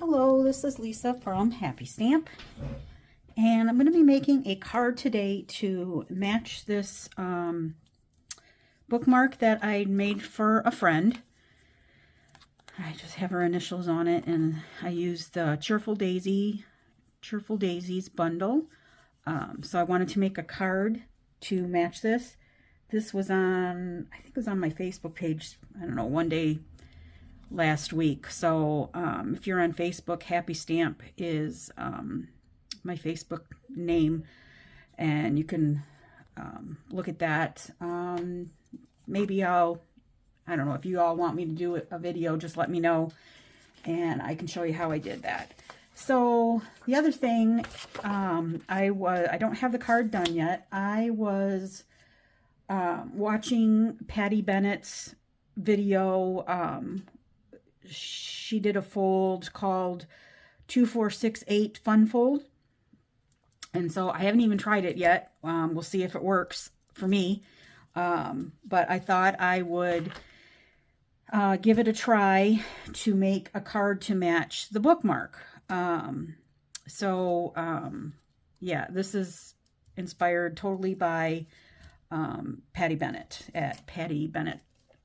Hello, this is Lisa from Happy Stamp, and I'm going to be making a card today to match this bookmark that I made for a friend. I just have her initials on it, and I used the Cheerful Daisies bundle. So I wanted to make a card to match this. This was on, I think it was on my Facebook page, I don't know, one day last week. So if you're on Facebook, Happy Stamp is my Facebook name, and you can look at that. Maybe I don't know, if you all want me to do a video, just let me know and I can show you how I did that. So the other thing, I don't have the card done yet. I was watching Patty Bennett's video. She did a fold called 2468 Fun Fold. And so I haven't even tried it yet. We'll see if it works for me. But I thought I would give it a try to make a card to match the bookmark. Yeah, this is inspired totally by Patty Bennett at Patty Bennett.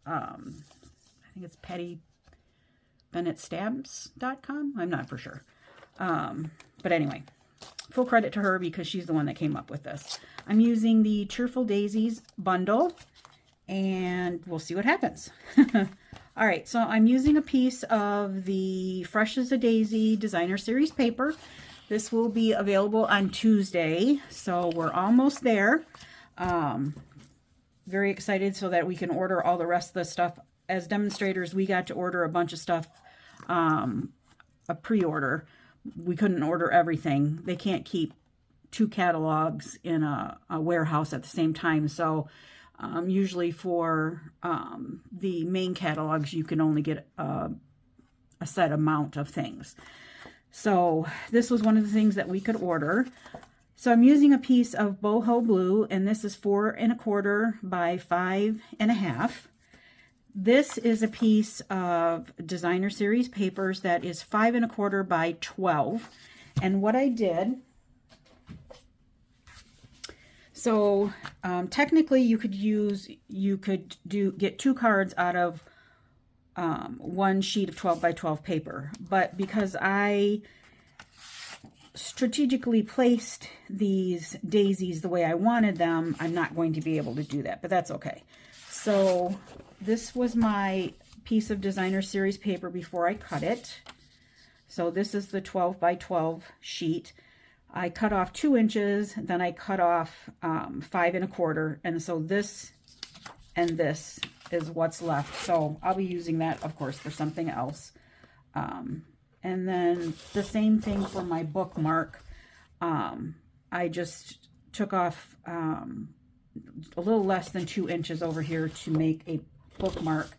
I think it's PattyBennettStamps.com. I'm not for sure. But anyway, full credit to her because she's the one that came up with this. I'm using the Cheerful Daisies bundle, and we'll see what happens. All right, so I'm using a piece of the Fresh as a Daisy Designer Series paper. This will be available on Tuesday, so we're almost there. Very excited so that we can order all the rest of the stuff. As demonstrators, we got to order a bunch of stuff, a pre-order. We couldn't order everything. They can't keep 2 catalogs in a warehouse at the same time, so usually for the main catalogs, you can only get a set amount of things. So this was one of the things that we could order. So I'm using a piece of boho blue, and this is 4 1/4 by 5 1/2. This is a piece of Designer Series papers that is 5 1/4 by 12. And what I did, so technically you could get 2 cards out of one sheet of 12 by 12 paper. But because I strategically placed these daisies the way I wanted them, I'm not going to be able to do that, but that's okay. So this was my piece of Designer Series paper before I cut it. So this is the 12 by 12 sheet. I cut off 2 inches, then I cut off 5 1/4, and so this and this is what's left. So I'll be using that, of course, for something else. And then the same thing for my bookmark. I just took off a little less than 2 inches over here to make a bookmark,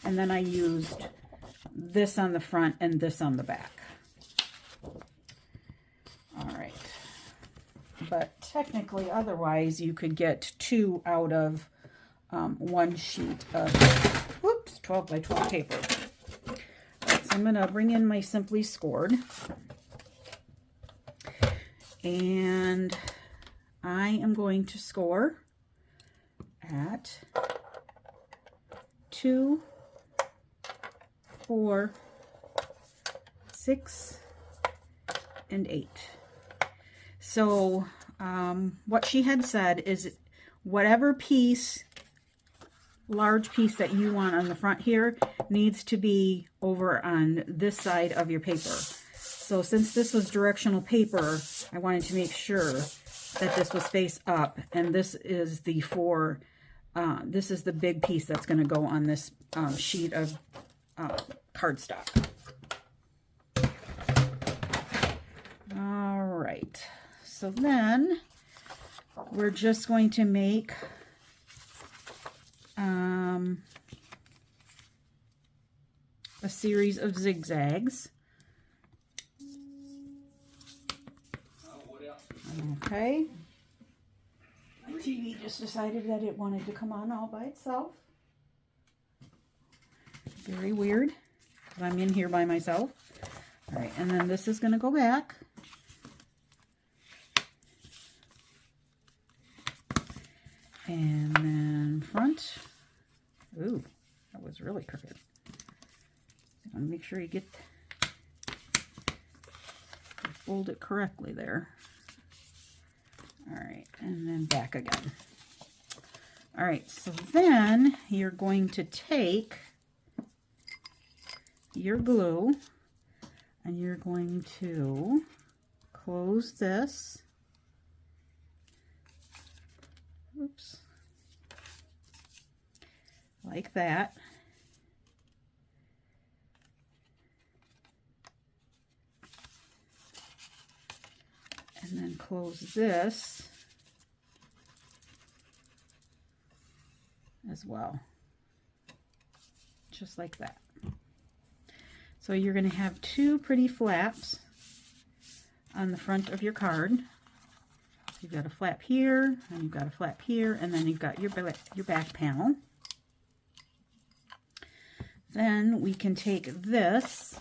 and then I used this on the front and this on the back. All right, but technically otherwise you could get 2 out of one sheet of 12 by 12 paper. All right, so I'm going to bring in my Simply Scored, and I am going to score at 2, 4, 6, and 8. So what she had said is whatever piece, large piece that you want on the front here needs to be over on this side of your paper. So since this was directional paper, I wanted to make sure that this was face up, and this is the this is the big piece that's going to go on this sheet of cardstock. All right, so then we're just going to make a series of zigzags. Okay. My TV just decided that it wanted to come on all by itself. Very weird. I'm in here by myself. All right, and then this is going to go back. And then front. Ooh, that was really crooked. I want to make sure you fold it correctly there. All right, and then back again. All right, so then you're going to take your glue and you're going to close this. Oops. Like that. And then close this as well. Just like that. So you're going to have two pretty flaps on the front of your card. You've got a flap here, and you've got a flap here, and then you've got your back panel. Then we can take this,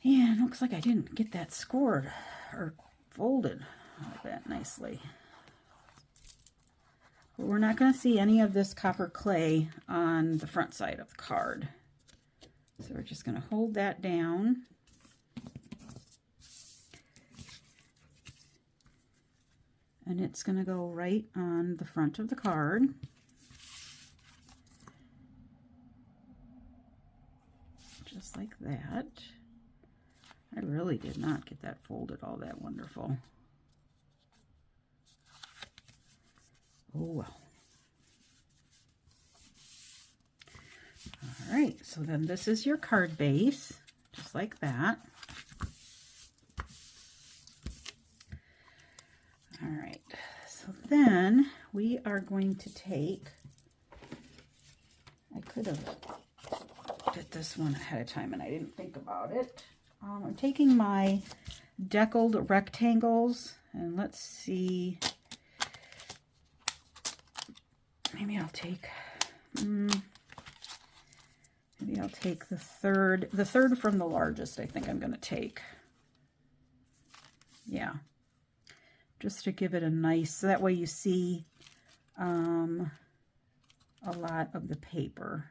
and it looks like I didn't get that scored or folded like that nicely. But we're not going to see any of this copper clay on the front side of the card. So we're just going to hold that down. And it's going to go right on the front of the card. Just like that. I really did not get that folded all that wonderful. Oh well. All right, so then this is your card base, just like that. All right, so then we are going to take, I could have did this one ahead of time and I didn't think about it. I'm taking my deckled rectangles, and let's see, maybe I'll take, maybe I'll take the third from the largest. I think I'm going to take, yeah, just to give it a nice, so that way you see a lot of the paper.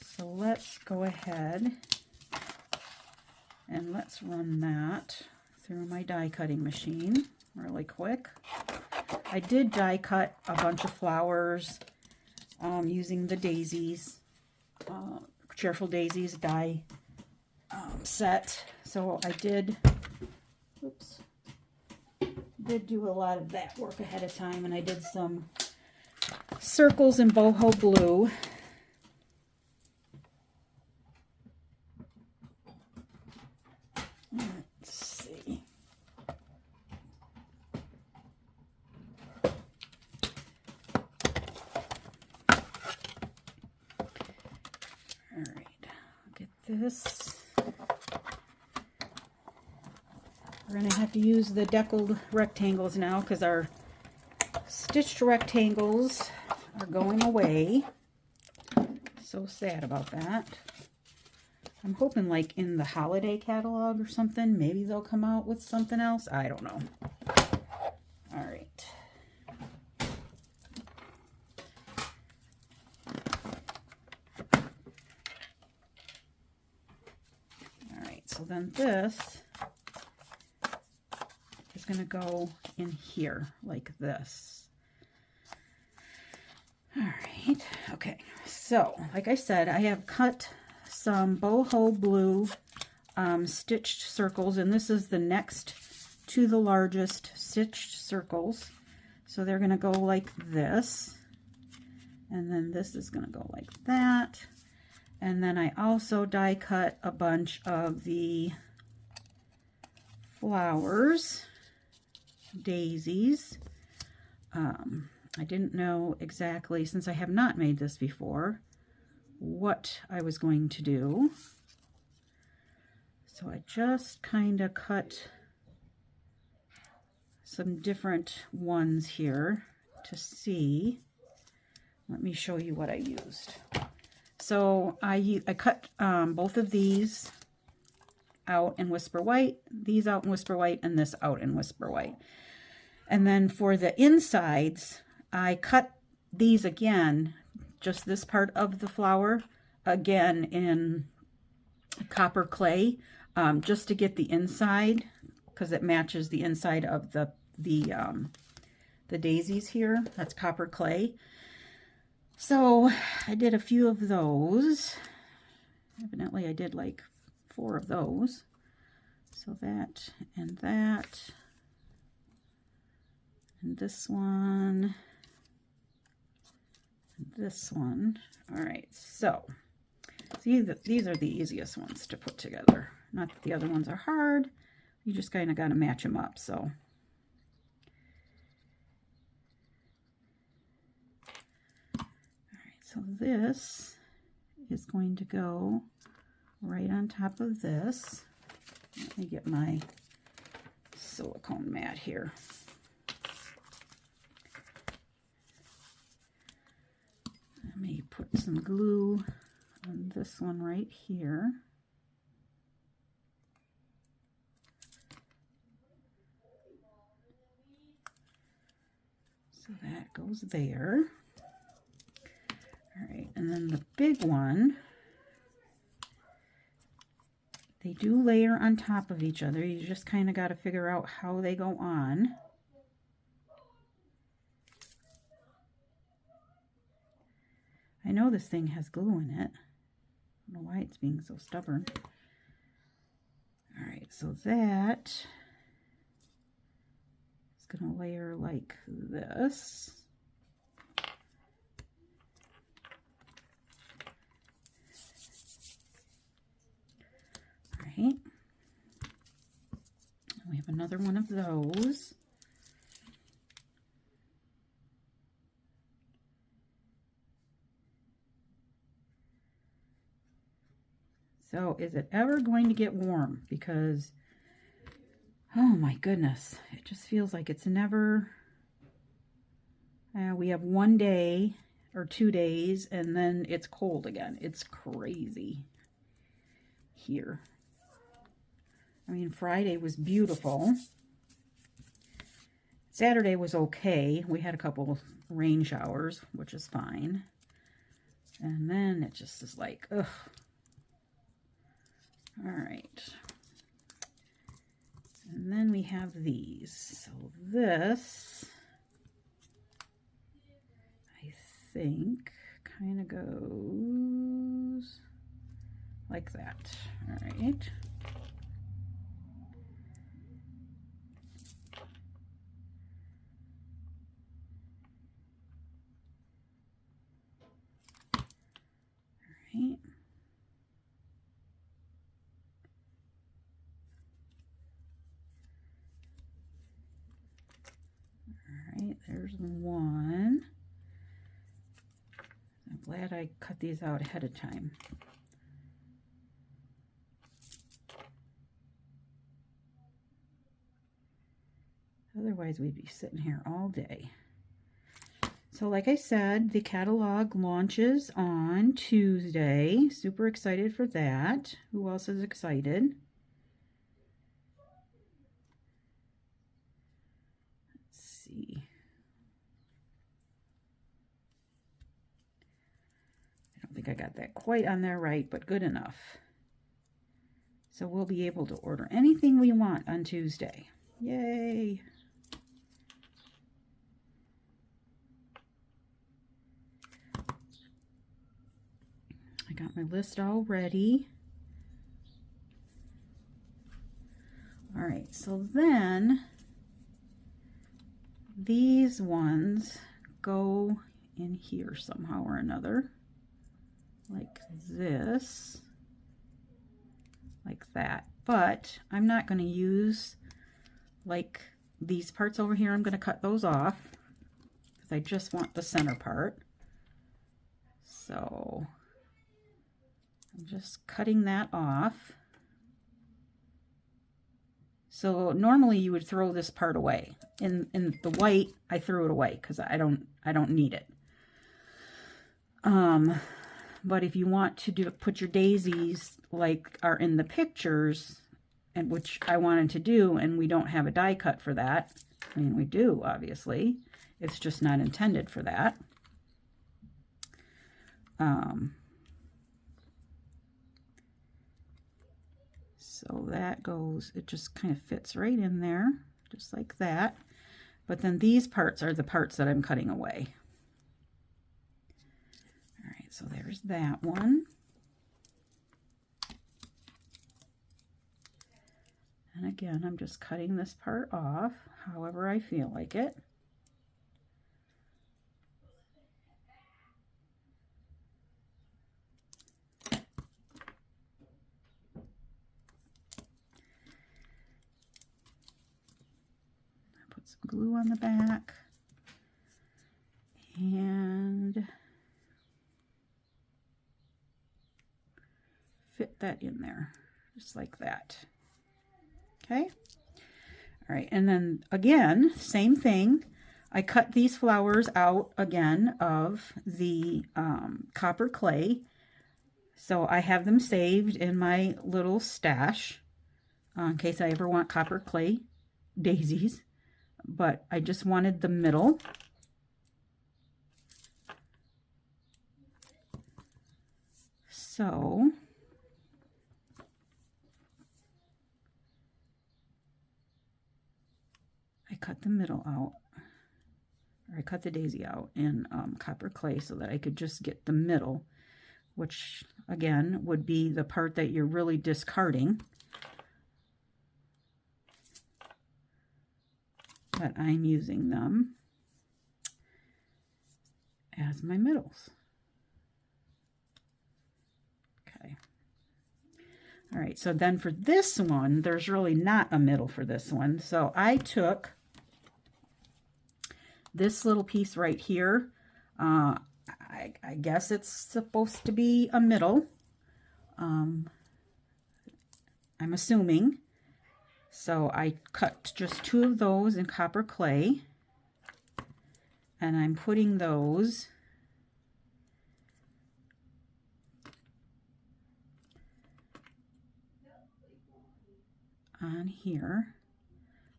So let's go ahead and let's run that through my die cutting machine really quick. I did die cut a bunch of flowers using the daisies, Cheerful Daisies die set. So I did do a lot of that work ahead of time, and I did some circles in boho blue. This, we're going to have to use the deckled rectangles now because our stitched rectangles are going away. So sad about that. I'm hoping like in the holiday catalog or something, maybe they'll come out with something else. I don't know. All right. So then this is going to go in here like this. All right. Okay. So like I said, I have cut some boho blue stitched circles, and this is the next to the largest stitched circles. So they're going to go like this. And then this is going to go like that. And then I also die cut a bunch of the flowers, daisies. I didn't know exactly, since I have not made this before, what I was going to do. So I just kind of cut some different ones here to see. Let me show you what I used. So I cut both of these out in Whisper White, these out in Whisper White, and this out in Whisper White. And then for the insides, I cut these again, just this part of the flower, again in copper clay, just to get the inside, because it matches the inside of the daisies here. That's copper clay. So I did a few of those. Evidently I did like 4 of those. So that and that. And this one. And this one. All right, so see, these are the easiest ones to put together. Not that the other ones are hard. You just kind of got to match them up, so. So this is going to go right on top of this. Let me get my silicone mat here. Let me put some glue on this one right here. So that goes there. All right, and then the big one, they do layer on top of each other. You just kind of got to figure out how they go on. I know this thing has glue in it. I don't know why it's being so stubborn. All right, so that is going to layer like this. Right. We have another one of those. So is it ever going to get warm? Because, oh my goodness, it just feels like it's never, we have 1 day or 2 days and then it's cold again. It's crazy here. I mean, Friday was beautiful. Saturday was okay. We had a couple rain showers, which is fine. And then it just is like, ugh. All right. And then we have these. So this, I think, kind of goes like that. All right. Right. All right, there's one. I'm glad I cut these out ahead of time. Otherwise, we'd be sitting here all day. So like I said, the catalog launches on Tuesday. Super excited for that. Who else is excited? Let's see. I don't think I got that quite on there right, but good enough. So we'll be able to order anything we want on Tuesday. Yay! I got my list all ready. All right, so then these ones go in here somehow or another, like this, like that. But I'm not going to use like these parts over here. I'm going to cut those off because I just want the center part. So I'm just cutting that off. So normally you would throw this part away. In the white, I threw it away because I don't need it. But if you want to put your daisies like are in the pictures, and which I wanted to do, and we don't have a die cut for that. I mean, we do, obviously. It's just not intended for that. So that goes, it just kind of fits right in there, just like that. But then these parts are the parts that I'm cutting away. All right, so there's that one. And again, I'm just cutting this part off however I feel like it. Put some glue on the back and fit that in there, just like that. Okay. All right, and then again, same thing. I cut these flowers out again of the copper clay. So I have them saved in my little stash in case I ever want copper clay daisies. But I just wanted the middle. So I cut the middle out, or I cut the daisy out in copper clay so that I could just get the middle, which again would be the part that you're really discarding. But I'm using them as my middles. Okay. All right, so then for this one, there's really not a middle for this one. So I took this little piece right here. I guess it's supposed to be a middle. I'm assuming. So I cut just 2 of those in copper clay. And I'm putting those on here.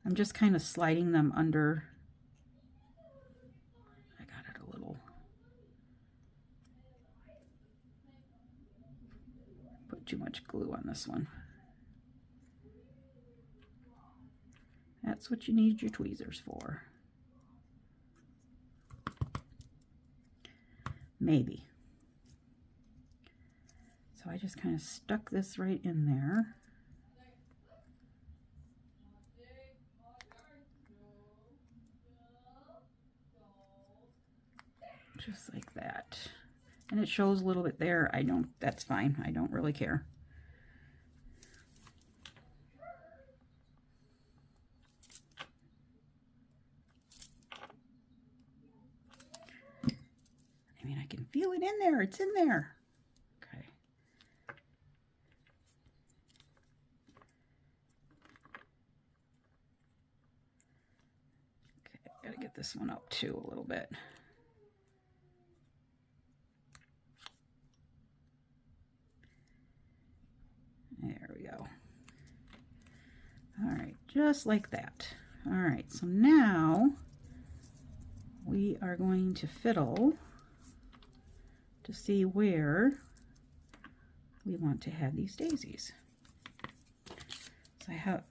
I'm just kind of sliding them under. I got it a little. Put too much glue on this one. That's what you need your tweezers for. Maybe. So I just kind of stuck this right in there. Just like that. And it shows a little bit there. That's fine. I don't really care. I mean, I can feel it in there. It's in there. Okay. Okay, gotta get this one up too a little bit. There we go. All right, just like that. All right, so now we are going to fiddle to see where we want to have these daisies. So I have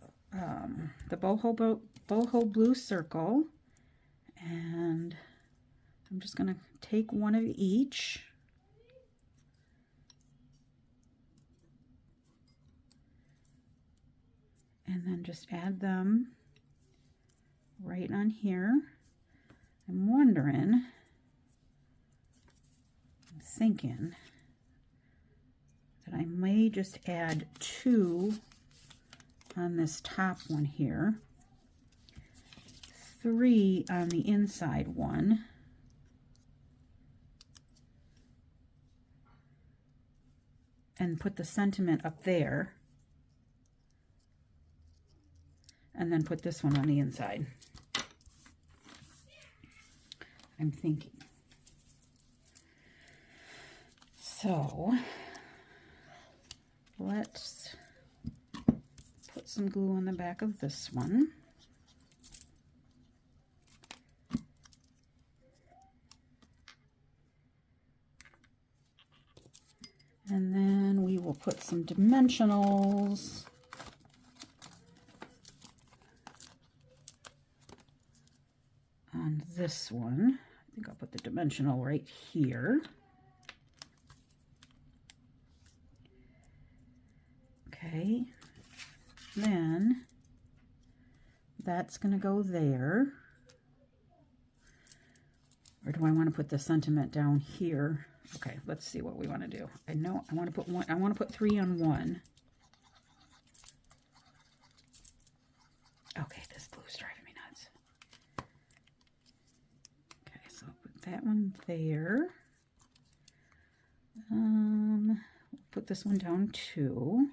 the boho blue circle, and I'm just going to take one of each. And then just add them right on here. I'm wondering, I'm thinking that I may just add 2 on this top one here, 3 on the inside one, and put the sentiment up there. And then put this one on the inside. I'm thinking. So let's put some glue on the back of this one. And then we will put some dimensionals on this one. I think I'll put the dimensional right here. Okay, then that's going to go there. Or do I want to put the sentiment down here? Okay, let's see what we want to do. I know I want to put one. I want to put 3 on one. Okay, this blue's driving me nuts. Okay, so I'll put that one there. Put this one down too.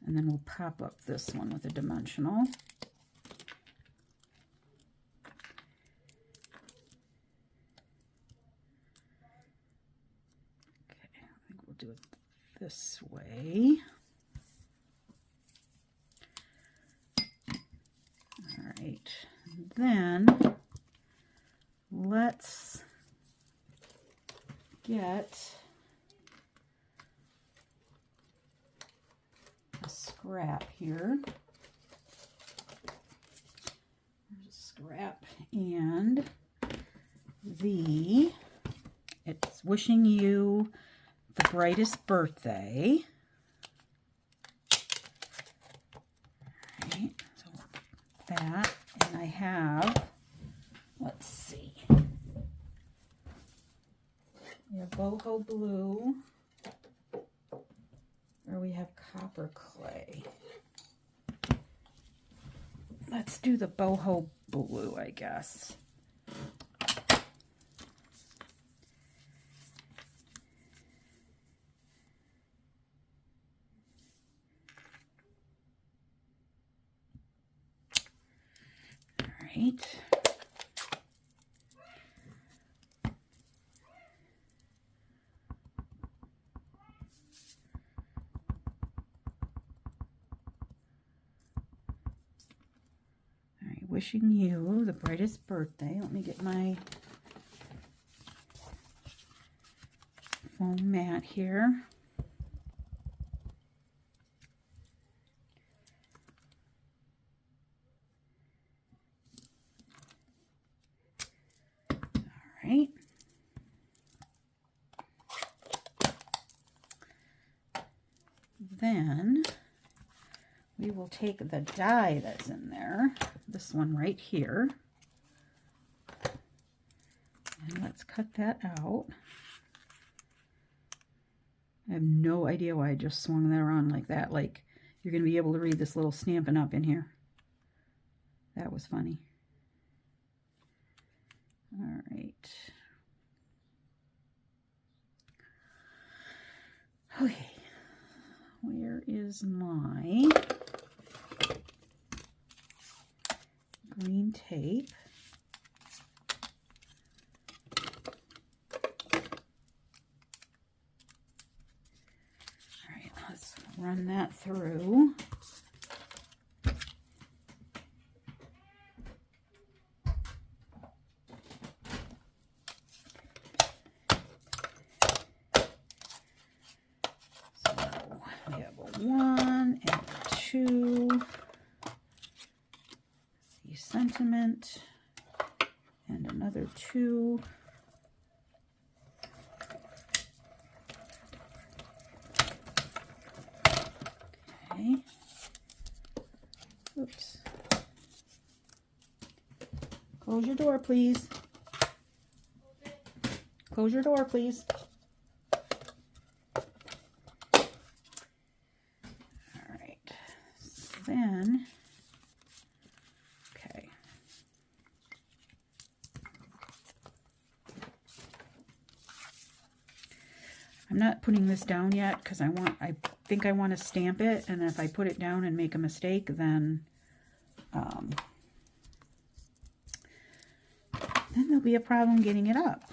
And then we'll pop up this one with a dimensional. Okay, I think we'll do it this way. All right, then let's get a scrap here. There's a scrap, and it's wishing you the brightest birthday. All right, so that, and I have, let's see, we have boho blue, or we have copper clay. Let's do the boho blue, I guess. All right. Wishing you the brightest birthday. Let me get my foam mat here. All right. Then we will take the die that's in there, this one right here, and let's cut that out. I have no idea why I just swung that around like that. Like, you're going to be able to read this little Stampin' Up in here. That was funny. All right. Okay. Where is my green tape? All right, let's run that through. So we have a 1 and a 2. Sentiment, and another 2. Okay. Oops. Close your door, please. Close your door, please. All right. So then, I'm not putting this down yet because I think I want to stamp it, and if I put it down and make a mistake, then there'll be a problem getting it up.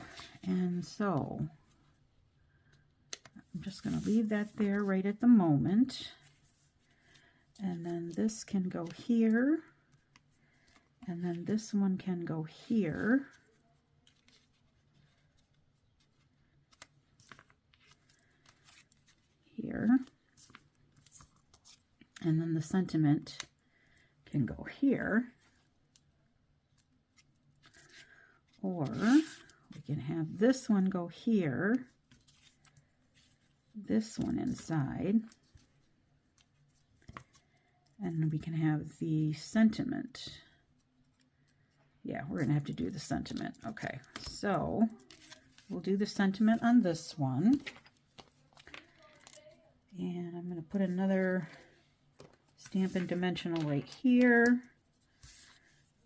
And so I'm just going to leave that there right at the moment. And then this can go here. And then this one can go here. Here. And then the sentiment can go here. Or we can have this one go here. This one inside. And we can have the sentiment. Yeah, we're going to have to do the sentiment. Okay, so we'll do the sentiment on this one. And I'm going to put another Stampin' Dimensional right here.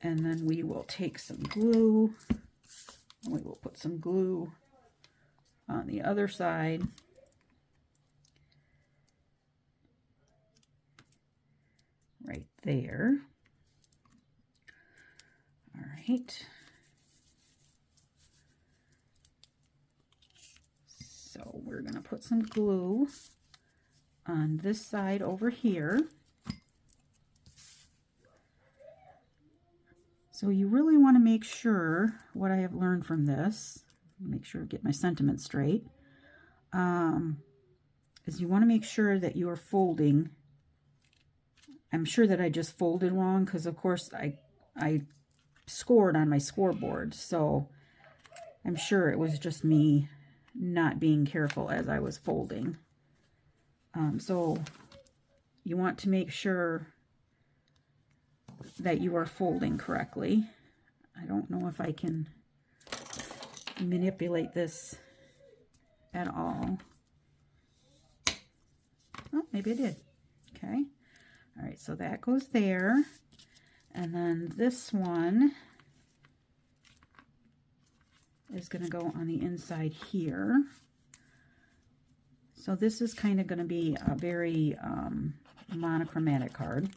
And then we will take some glue. And we will put some glue on the other side. Right there. All right. So we're going to put some glue on this side over here. So you really want to make sure, what I have learned from this, make sure to get my sentiment straight, is you want to make sure that you are folding. I'm sure that I just folded wrong because of course I scored on my scoreboard, so I'm sure it was just me not being careful as I was folding. So you want to make sure that you are folding correctly. I don't know if I can manipulate this at all. Oh, maybe I did. Okay. All right, so that goes there. And then this one is going to go on the inside here. So this is kind of going to be a very monochromatic card,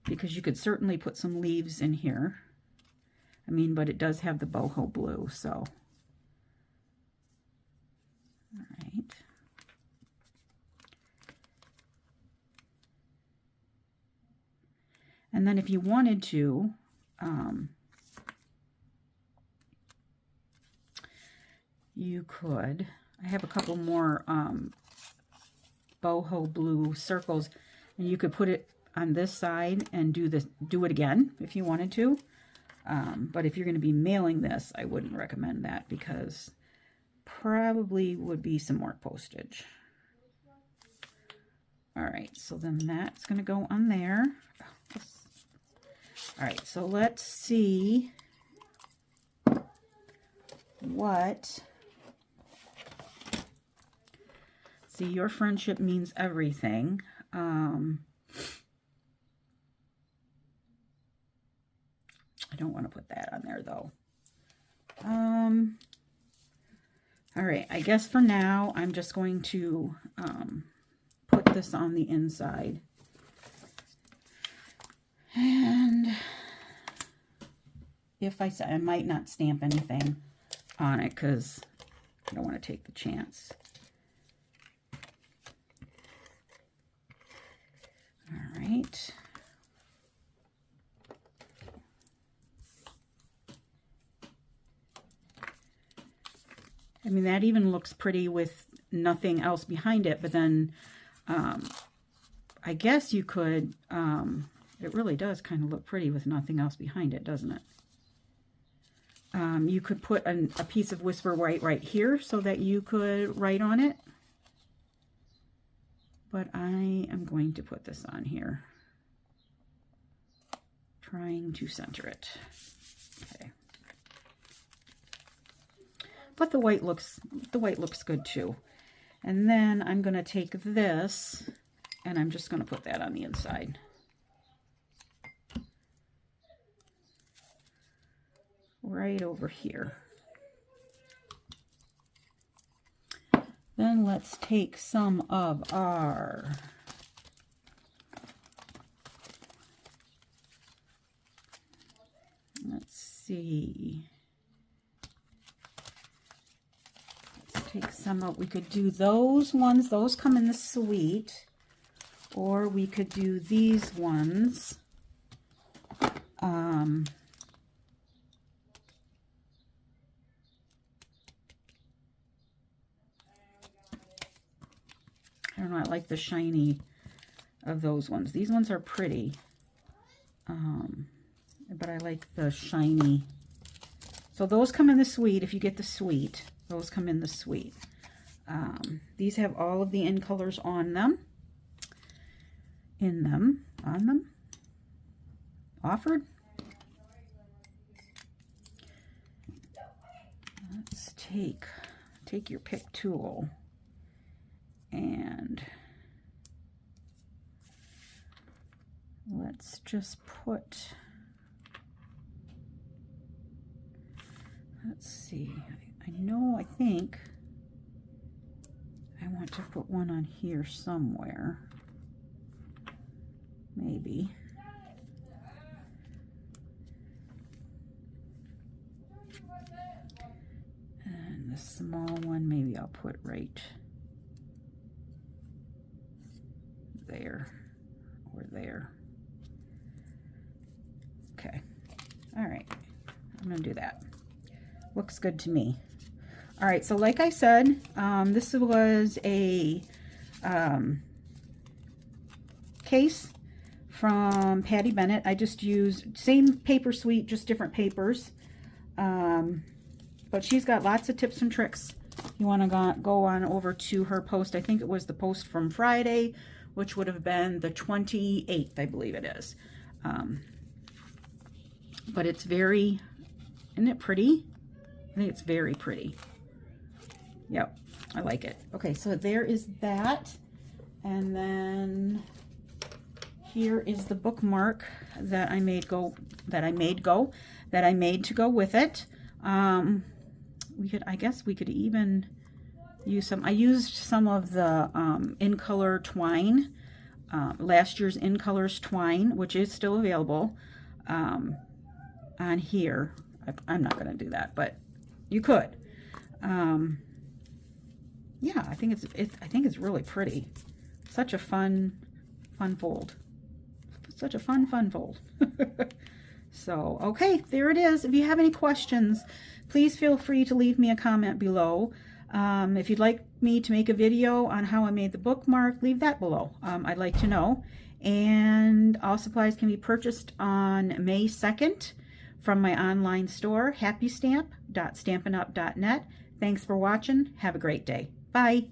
because you could certainly put some leaves in here. I mean, but it does have the boho blue, so. All right. And then if you wanted to, you could, I have a couple more boho blue circles, and you could put it on this side and do it again if you wanted to. But if you're going to be mailing this, I wouldn't recommend that, because probably would be some more postage. All right, so then that's going to go on there. All right, so let's see what... See, your friendship means everything. I don't want to put that on there, though. All right, I guess for now, I'm just going to put this on the inside. And if I might not stamp anything on it, because I don't want to take the chance. All right. I mean, that even looks pretty with nothing else behind it, but then I guess you could, it really does kind of look pretty with nothing else behind it, doesn't it? You could put a piece of Whisper White right here so that you could write on it. But I am going to put this on here, trying to center it. Okay. But the white looks good too. And then I'm going to take this and I'm just going to put that on the inside. Right over here. Then let's take some of our let's see. Let's take some of, we could do those ones. Those come in the suite. Or we could do these ones. I don't know, I like the shiny of those ones. These ones are pretty, but I like the shiny. So those come in the suite. If you get the suite, those come in the suite. These have all of the in colors on them. Offered. Let's take your pick tool and let's just put, let's see, I think I want to put one on here somewhere, maybe. And the small one, maybe I'll put right there or there. Okay. All right. I'm going to do that. Looks good to me. All right. So like I said, this was a case from Patty Bennett. I just used same paper suite, just different papers. But she's got lots of tips and tricks. You want to go on over to her post. I think it was the post from Friday, which would have been the 28th, I believe it is. But it's very, isn't it pretty? I think it's very pretty. Yep, I like it. Okay, so there is that. And then here is the bookmark that I made to go with it. I guess we could even use some. I used some of the in color twine, last year's In Colors twine, which is still available on here. I'm not going to do that, but you could. Yeah, I think it's really pretty. Such a fun fold. Such a fun fold. So, okay, there it is. If you have any questions, please feel free to leave me a comment below. If you'd like me to make a video on how I made the bookmark, leave that below. I'd like to know. And all supplies can be purchased on May 2nd from my online store, happystamp.stampinup.net. Thanks for watching. Have a great day. Bye.